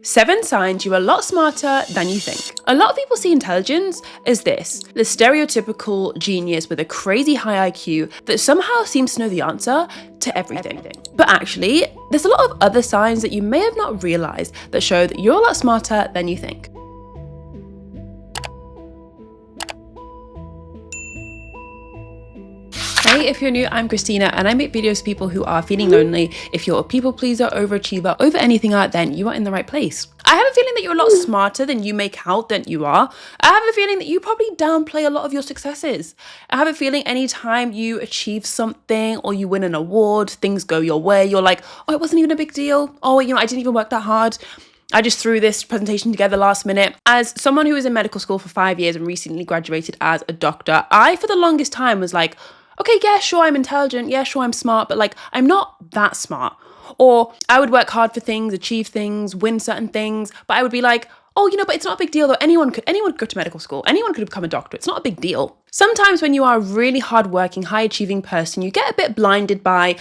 7 signs you're a lot smarter than you think. A lot of people see intelligence as the stereotypical genius with a crazy high IQ that somehow seems to know the answer to everything. But actually, there's a lot of other signs that you may have not realized that show that you're a lot smarter than you think. Hey, if you're new, I'm Christina and I make videos for people who are feeling lonely. If you're a people pleaser, overachiever, over anything else, then you are in the right place. I have a feeling that you're a lot smarter than you make out than you are. I have a feeling that you probably downplay a lot of your successes. I have a feeling anytime you achieve something or you win an award, things go your way, you're like, oh, it wasn't even a big deal. Oh, I didn't even work that hard. I just threw this presentation together last minute. As someone who was in medical school for 5 years and recently graduated as a doctor, I, for the longest time, was like, okay, yeah, sure, I'm intelligent. Yeah, sure, I'm smart, but like, I'm not that smart. Or I would work hard for things, achieve things, win certain things, but I would be like, oh, but it's not a big deal though. Anyone could go to medical school. Anyone could become a doctor. It's not a big deal. Sometimes when you are a really hardworking, high achieving person, you get a bit blinded by,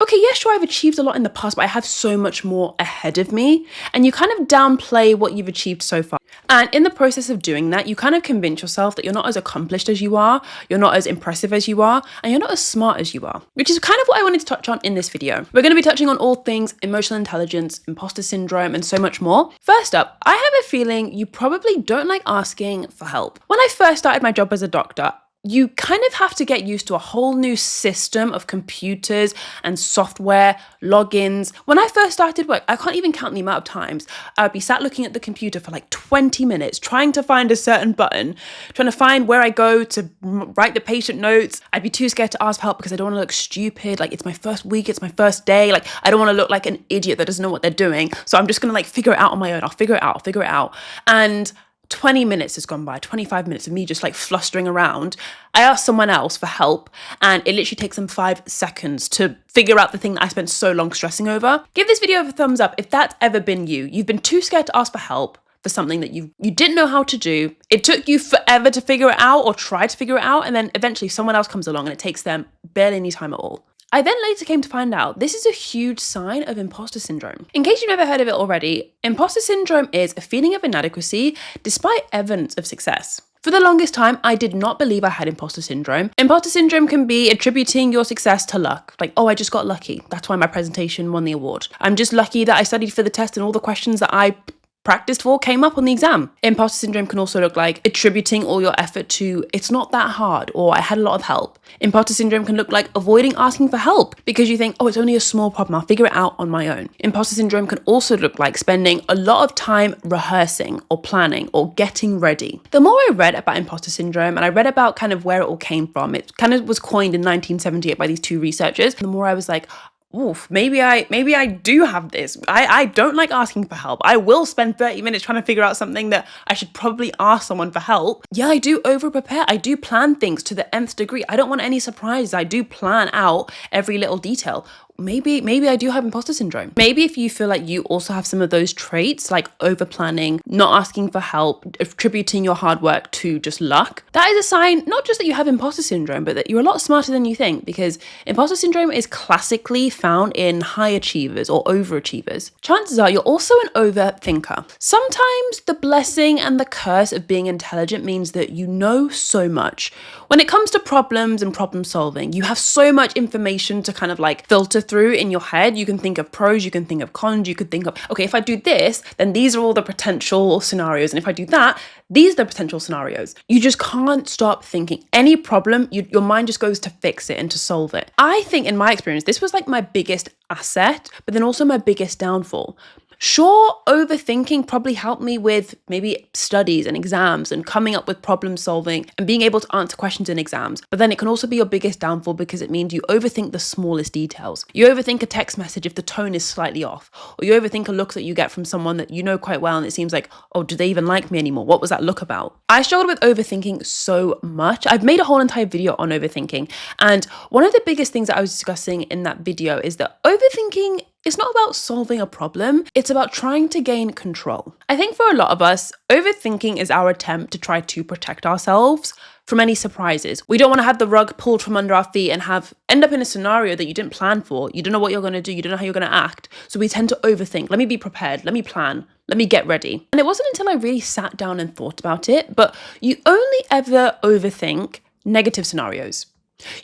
okay, yeah, sure, I've achieved a lot in the past, but I have so much more ahead of me. And you kind of downplay what you've achieved so far. And in the process of doing that, you kind of convince yourself that you're not as accomplished as you are, you're not as impressive as you are, and you're not as smart as you are, which is kind of what I wanted to touch on in this video. We're going to be touching on all things emotional intelligence, imposter syndrome, and so much more. First up, I have a feeling you probably don't like asking for help. When I first started my job as a doctor, you kind of have to get used to a whole new system of computers and software, logins. When I first started work, I can't even count the amount of times I'd be sat looking at the computer for like 20 minutes, trying to find a certain button, trying to find where I go to write the patient notes. I'd be too scared to ask for help because I don't want to look stupid. Like, it's my first week, it's my first day. Like, I don't want to look like an idiot that doesn't know what they're doing. So I'm just going to like figure it out on my own. I'll figure it out. And 20 minutes has gone by, 25 minutes of me just like flustering around. I asked someone else for help and it literally takes them 5 seconds to figure out the thing that I spent so long stressing over. Give this video a thumbs up if that's ever been you. You've been too scared to ask for help for something that you didn't know how to do. It took you forever to figure it out or try to figure it out, and then eventually someone else comes along and it takes them barely any time at all. I then later came to find out this is a huge sign of imposter syndrome. In case you've never heard of it already, imposter syndrome is a feeling of inadequacy despite evidence of success. For the longest time, I did not believe I had imposter syndrome. Imposter syndrome can be attributing your success to luck. Like, oh, I just got lucky. That's why my presentation won the award. I'm just lucky that I studied for the test and all the questions that I practiced for came up on the exam. Imposter syndrome can also look like attributing all your effort to it's not that hard or I had a lot of help. Imposter syndrome can look like avoiding asking for help because you think, oh, it's only a small problem, I'll figure it out on my own. Imposter syndrome can also look like spending a lot of time rehearsing or planning or getting ready. The more I read about imposter syndrome and I read about kind of where it all came from, it kind of was coined in 1978 by these 2 researchers. The more I was like, oof, maybe I do have this. I don't like asking for help. I will spend 30 minutes trying to figure out something that I should probably ask someone for help. Yeah, I do over prepare. I do plan things to the nth degree. I don't want any surprises. I do plan out every little detail. Maybe I do have imposter syndrome. Maybe if you feel like you also have some of those traits, like over planning, not asking for help, attributing your hard work to just luck, that is a sign not just that you have imposter syndrome, but that you're a lot smarter than you think, because imposter syndrome is classically found in high achievers or overachievers. Chances are you're also an overthinker. Sometimes the blessing and the curse of being intelligent means that you know so much. When it comes to problems and problem solving, you have so much information to kind of like filter through in your head. You can think of pros, you can think of cons, you could think of, okay, if I do this, then these are all the potential scenarios. And if I do that, these are the potential scenarios. You just can't stop thinking. Any problem, your mind just goes to fix it and to solve it. I think in my experience, this was like my biggest asset, but then also my biggest downfall. Sure, overthinking probably helped me with maybe studies and exams and coming up with problem solving and being able to answer questions in exams. But then it can also be your biggest downfall because it means you overthink the smallest details. You overthink a text message if the tone is slightly off, or you overthink a look that you get from someone that you know quite well and it seems like, oh, do they even like me anymore? What was that look about? I struggled with overthinking so much. I've made a whole entire video on overthinking. And one of the biggest things that I was discussing in that video is that overthinking it's not about solving a problem, it's about trying to gain control. I think for a lot of us, overthinking is our attempt to try to protect ourselves from any surprises. We don't want to have the rug pulled from under our feet and end up in a scenario that you didn't plan for. You don't know what you're going to do. You don't know how you're going to act. So we tend to overthink. Let me be prepared. Let me plan. Let me get ready. And it wasn't until I really sat down and thought about it, but you only ever overthink negative scenarios.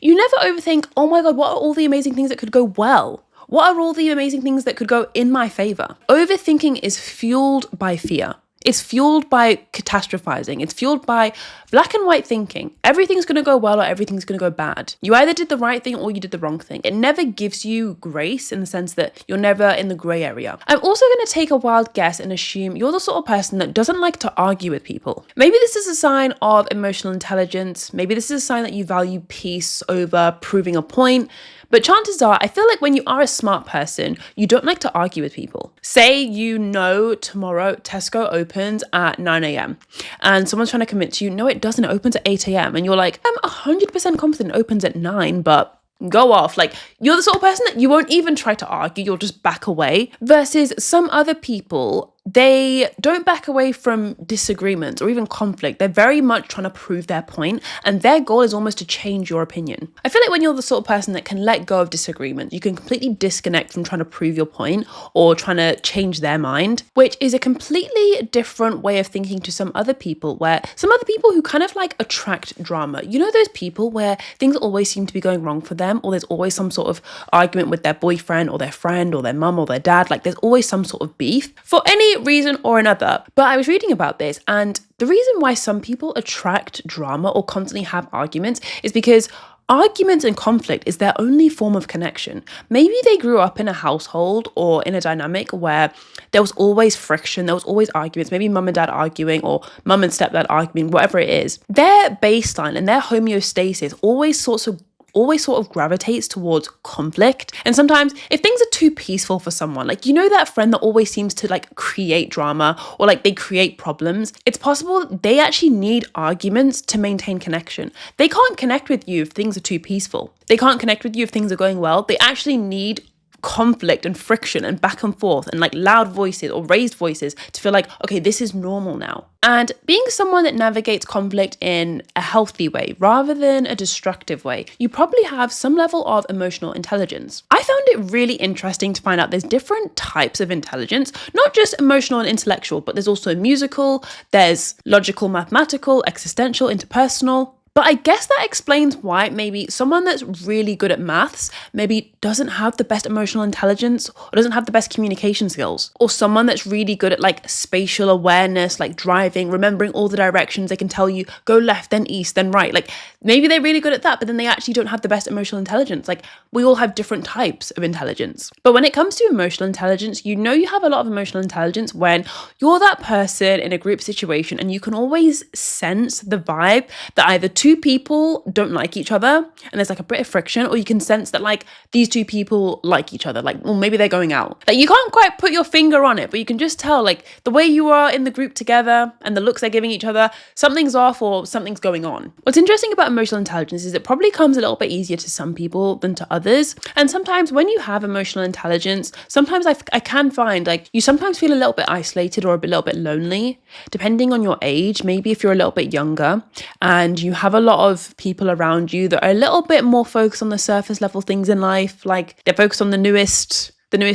You never overthink, oh my God, what are all the amazing things that could go well? What are all the amazing things that could go in my favor? Overthinking is fueled by fear. It's fueled by catastrophizing. It's fueled by black and white thinking. Everything's going to go well or everything's going to go bad. You either did the right thing or you did the wrong thing. It never gives you grace in the sense that you're never in the gray area. I'm also going to take a wild guess and assume you're the sort of person that doesn't like to argue with people. Maybe this is a sign of emotional intelligence. Maybe this is a sign that you value peace over proving a point. But chances are, I feel like when you are a smart person, you don't like to argue with people. Say you know tomorrow Tesco opens at 9 a.m. and someone's trying to convince you, no, it doesn't, it opens at 8 a.m. And you're like, I'm 100% confident it opens at 9, but go off. Like, you're the sort of person that you won't even try to argue, you'll just back away. Versus some other people, they don't back away from disagreements or even conflict. They're very much trying to prove their point, and their goal is almost to change your opinion. I feel like when you're the sort of person that can let go of disagreement, you can completely disconnect from trying to prove your point or trying to change their mind, which is a completely different way of thinking to some other people who kind of like attract drama. You know those people where things always seem to be going wrong for them, or there's always some sort of argument with their boyfriend or their friend or their mum or their dad. Like, there's always some sort of beef for any reason or another. But I was reading about this, and the reason why some people attract drama or constantly have arguments is because arguments and conflict is their only form of connection. Maybe they grew up in a household or in a dynamic where there was always friction, there was always arguments, maybe mum and dad arguing or mum and stepdad arguing, whatever it is. Their baseline and their homeostasis always sort of gravitates towards conflict. And sometimes if things are too peaceful for someone, like, you know, that friend that always seems to like create drama or like they create problems, it's possible they actually need arguments to maintain connection. They can't connect with you if things are too peaceful. They can't connect with you if things are going well. They actually need conflict and friction and back and forth and like loud voices or raised voices to feel like, okay, this is normal now. And being someone that navigates conflict in a healthy way rather than a destructive way, you probably have some level of emotional intelligence. I found it really interesting to find out there's different types of intelligence, not just emotional and intellectual, but there's also musical, there's logical, mathematical, existential, interpersonal. But I guess that explains why maybe someone that's really good at maths maybe doesn't have the best emotional intelligence or doesn't have the best communication skills. Or someone that's really good at like spatial awareness, like driving, remembering all the directions. They can tell you go left, then east, then right. Like, maybe they're really good at that, but then they actually don't have the best emotional intelligence. Like, we all have different types of intelligence. But when it comes to emotional intelligence, you know you have a lot of emotional intelligence when you're that person in a group situation and you can always sense the vibe that either two people don't like each other and there's like a bit of friction, or you can sense that like these two people like each other, like, well, maybe they're going out. Like, you can't quite put your finger on it, but you can just tell like the way you are in the group together and the looks they're giving each other, something's off or something's going on. What's interesting about emotional intelligence is it probably comes a little bit easier to some people than to others. And sometimes when you have emotional intelligence, sometimes I can find like you sometimes feel a little bit isolated or a little bit lonely, depending on your age. Maybe if you're a little bit younger and you have a lot of people around you that are a little bit more focused on the surface level things in life, like they're focused on the newest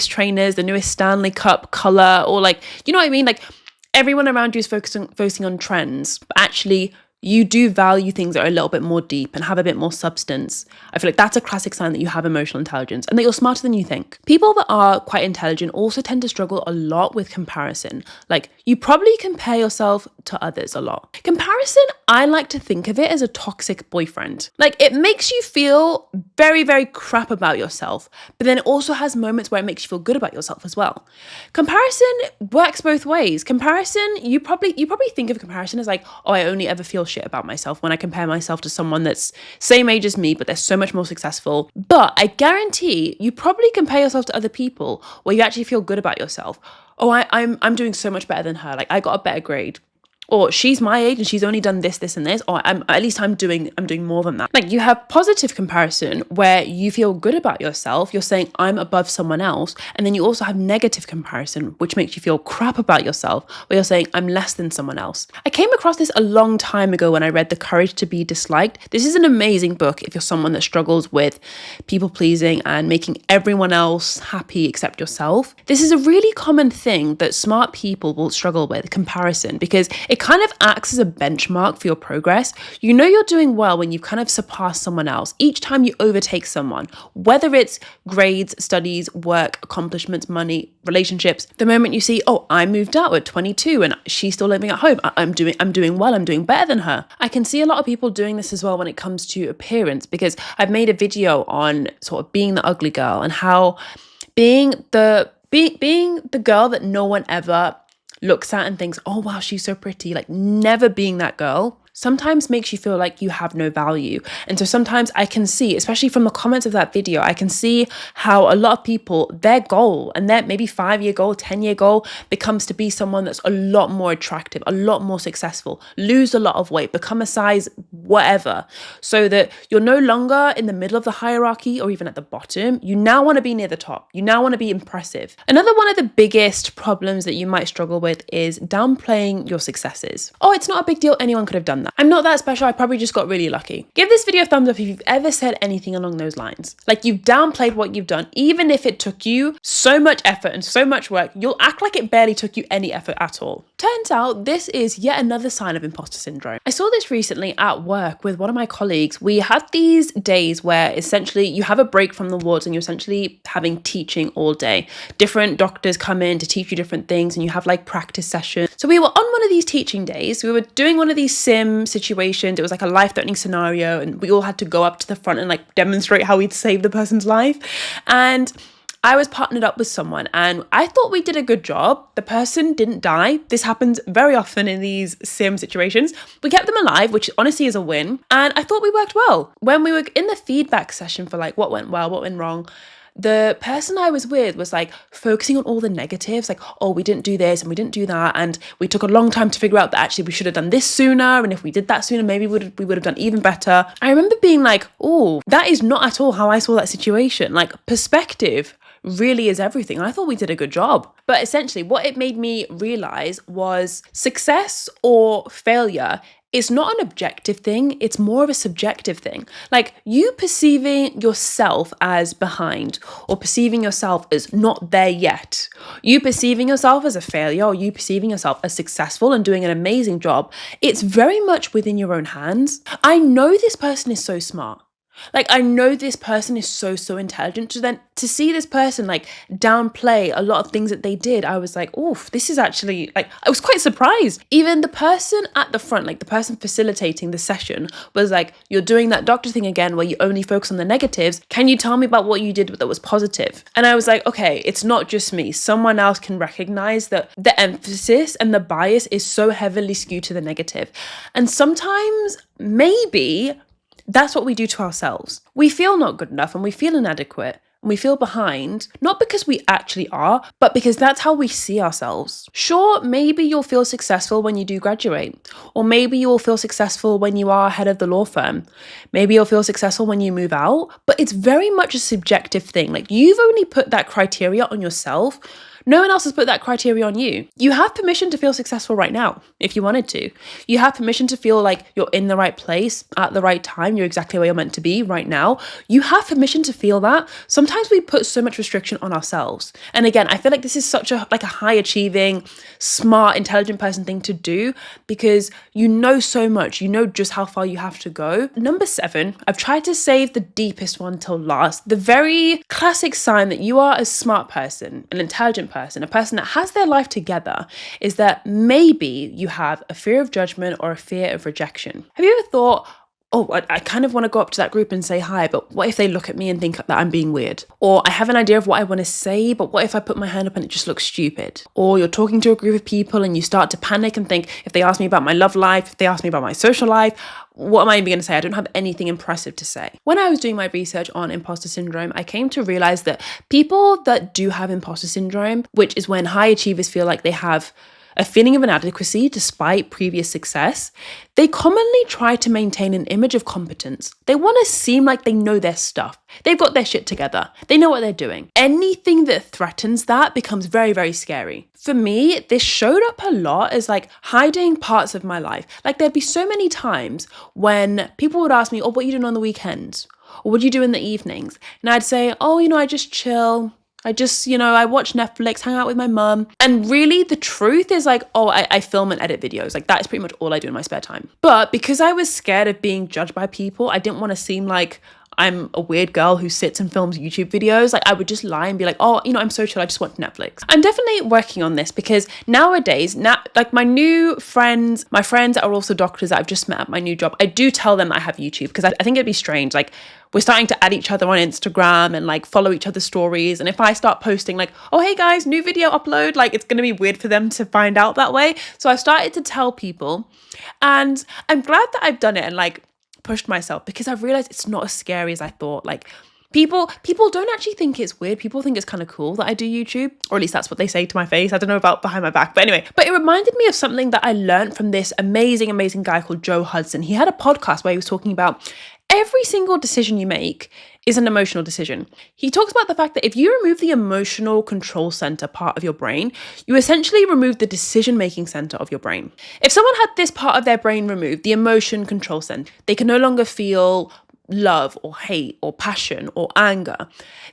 trainers, the newest Stanley Cup color, or like, you know what I mean? Like, everyone around you is focusing on trends, but actually you do value things that are a little bit more deep and have a bit more substance. I feel like that's a classic sign that you have emotional intelligence and that you're smarter than you think. People that are quite intelligent also tend to struggle a lot with comparison. Like, you probably compare yourself to others a lot. Comparison, I like to think of it as a toxic boyfriend. Like, it makes you feel very, very crap about yourself, but then it also has moments where it makes you feel good about yourself as well. Comparison works both ways. Comparison, you probably think of comparison as like, oh, I only ever feel shit about myself when I compare myself to someone that's same age as me, but they're so much more successful. But I guarantee you probably compare yourself to other people where you actually feel good about yourself. Oh, I'm doing so much better than her. Like, I got a better grade. or she's my age and she's only done this, this, and this, or I'm doing more than that. Like, you have positive comparison where you feel good about yourself. You're saying I'm above someone else. And then you also have negative comparison, which makes you feel crap about yourself, where you're saying I'm less than someone else. I came across this a long time ago when I read The Courage to Be Disliked. This is an amazing book if you're someone that struggles with people pleasing and making everyone else happy except yourself. This is a really common thing that smart people will struggle with, comparison, because it kind of acts as a benchmark for your progress. You know you're doing well when you kind of surpass someone else. Each time you overtake someone, whether it's grades, studies, work, accomplishments, money, relationships, the moment you see, oh, I moved out at 22 and she's still living at home. I'm doing well, I'm doing better than her. I can see a lot of people doing this as well when it comes to appearance, because I've made a video on sort of being the ugly girl and how being the girl that no one ever looks at and thinks, oh wow, she's so pretty, like never being that girl, sometimes makes you feel like you have no value. And so sometimes I can see, especially from the comments of that video, I can see how a lot of people, their goal and their maybe 5-year goal, 10-year goal becomes to be someone that's a lot more attractive, a lot more successful, lose a lot of weight, become a size whatever, so that you're no longer in the middle of the hierarchy or even at the bottom. You now want to be near the top. You now want to be impressive. Another one of the biggest problems that you might struggle with is downplaying your successes. Oh, it's not a big deal. Anyone could have done that. I'm not that special. I probably just got really lucky. Give this video a thumbs up if you've ever said anything along those lines. Like, you've downplayed what you've done, even if it took you so much effort and so much work, you'll act like it barely took you any effort at all. Turns out this is yet another sign of imposter syndrome. I saw this recently at work with one of my colleagues. We had these days where essentially you have a break from the wards and you're essentially having teaching all day. Different doctors come in to teach you different things and you have like practice sessions. So we were on one of these teaching days. We were doing one of these sim situations. It was like a life-threatening scenario and we all had to go up to the front and like demonstrate how we'd save the person's life. And I was partnered up with someone and I thought we did a good job. The person didn't die. This happens very often in these sim situations. We kept them alive, which honestly is a win. And I thought we worked well. When we were in the feedback session for like what went well, what went wrong, the person I was with was like focusing on all the negatives, like, oh, we didn't do this and we didn't do that. And we took a long time to figure out that actually we should have done this sooner. And if we did that sooner, maybe we would have done even better. I remember being like, oh, that is not at all how I saw that situation. Like, perspective really is everything. And I thought we did a good job. But essentially what it made me realize was success or failure is not an objective thing, it's more of a subjective thing. Like, you perceiving yourself as behind or perceiving yourself as not there yet, you perceiving yourself as a failure or you perceiving yourself as successful and doing an amazing job, it's very much within your own hands. I know this person is so smart. Like, I know this person is so intelligent. So then to see this person like downplay a lot of things that they did, I was like, oof, this is actually like, I was quite surprised. Even the person at the front, like the person facilitating the session was like, you're doing that doctor thing again where you only focus on the negatives. Can you tell me about what you did that was positive? And I was like, okay, it's not just me. Someone else can recognize that the emphasis and the bias is so heavily skewed to the negative. And sometimes maybe that's what we do to ourselves. We feel not good enough and we feel inadequate and we feel behind, not because we actually are, but because that's how we see ourselves. Sure, maybe you'll feel successful when you do graduate, or maybe you'll feel successful when you are head of the law firm. Maybe you'll feel successful when you move out, but it's very much a subjective thing. Like, you've only put that criteria on yourself. No one else has put that criteria on you. You have permission to feel successful right now, if you wanted to. You have permission to feel like you're in the right place at the right time. You're exactly where you're meant to be right now. You have permission to feel that. Sometimes we put so much restriction on ourselves. And again, I feel like this is such a high achieving, smart, intelligent person thing to do, because you know so much. You know just how far you have to go. Number 7, I've tried to save the deepest one till last. The very classic sign that you are a smart person, an intelligent person, a person that has their life together, is that maybe you have a fear of judgment or a fear of rejection. Have you ever thought, oh, I kind of want to go up to that group and say hi, but what if they look at me and think that I'm being weird? Or I have an idea of what I want to say, but what if I put my hand up and it just looks stupid? Or you're talking to a group of people and you start to panic and think, if they ask me about my love life, if they ask me about my social life, what am I even going to say? I don't have anything impressive to say. When I was doing my research on imposter syndrome, I came to realize that people that do have imposter syndrome, which is when high achievers feel like they have a feeling of inadequacy despite previous success, they commonly try to maintain an image of competence. They want to seem like they know their stuff. They've got their shit together. They know what they're doing. Anything that threatens that becomes very, very scary. For me, this showed up a lot as like hiding parts of my life. Like there'd be so many times when people would ask me, oh, what are you doing on the weekends? Or what do you do in the evenings? And I'd say, oh, I just chill. I watch Netflix, hang out with my mum. And really the truth is like, oh, I film and edit videos. Like that is pretty much all I do in my spare time. But because I was scared of being judged by people, I didn't want to seem like I'm a weird girl who sits and films YouTube videos. Like I would just lie and be like, oh, I'm so chill, I just watch Netflix. I'm definitely working on this because nowadays, like my friends that are also doctors that I've just met at my new job, I do tell them I have YouTube because I think it'd be strange. Like we're starting to add each other on Instagram and like follow each other's stories. And if I start posting like, oh, hey guys, new video upload, like it's going to be weird for them to find out that way. So I started to tell people, and I'm glad that I've done it and like pushed myself because I've realized it's not as scary as I thought. Like people don't actually think it's weird. People think it's kind of cool that I do YouTube, or at least that's what they say to my face. I don't know about behind my back, but anyway. But it reminded me of something that I learned from this amazing guy called Joe Hudson. He had a podcast where he was talking about every single decision you make is an emotional decision. He talks about the fact that if you remove the emotional control center part of your brain, you essentially remove the decision-making center of your brain. If someone had this part of their brain removed, the emotion control center, they can no longer feel love or hate or passion or anger.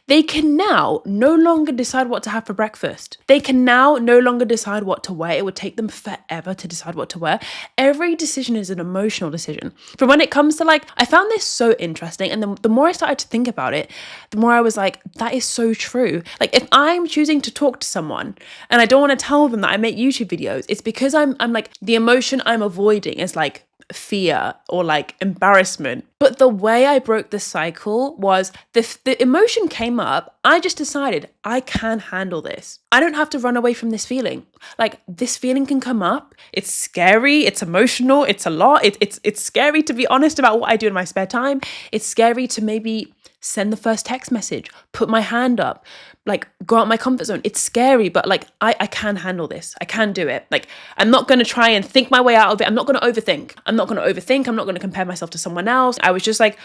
They can now no longer decide what to have for breakfast. They can now no longer decide what to wear. It would take them forever to decide what to wear. Every decision is an emotional decision. But when it comes to like, I found this so interesting. And the more I started to think about it, the more I was like, that is so true. Like if I'm choosing to talk to someone and I don't want to tell them that I make YouTube videos, it's because I'm like, the emotion I'm avoiding is like fear or like embarrassment. But the way I broke the cycle was the emotion came up. I just decided I can handle this. I don't have to run away from this feeling. Like this feeling can come up. It's scary. It's emotional. It's a lot. It's scary to be honest about what I do in my spare time. It's scary to maybe send the first text message, put my hand up, like go out my comfort zone. It's scary, but like I can handle this. I can do it. Like I'm not going to try and think my way out of it. I'm not going to overthink. I'm not going to compare myself to someone else. I was just like,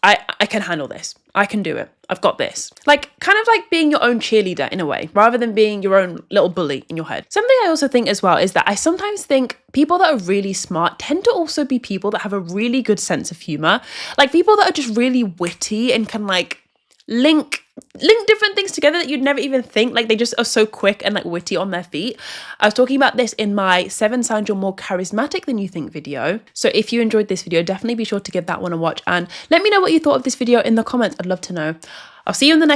I can handle this. I can do it. I've got this. Like kind of like being your own cheerleader in a way, rather than being your own little bully in your head. Something I also think as well is that I sometimes think people that are really smart tend to also be people that have a really good sense of humor. Like people that are just really witty and can like link different things together that you'd never even think. Like they just are so quick and like witty on their feet. I was talking about this in my 7 signs you're more charismatic than you think video. So if you enjoyed this video, definitely be sure to give that one a watch and let me know what you thought of this video in the comments. I'd love to know. I'll see you in the next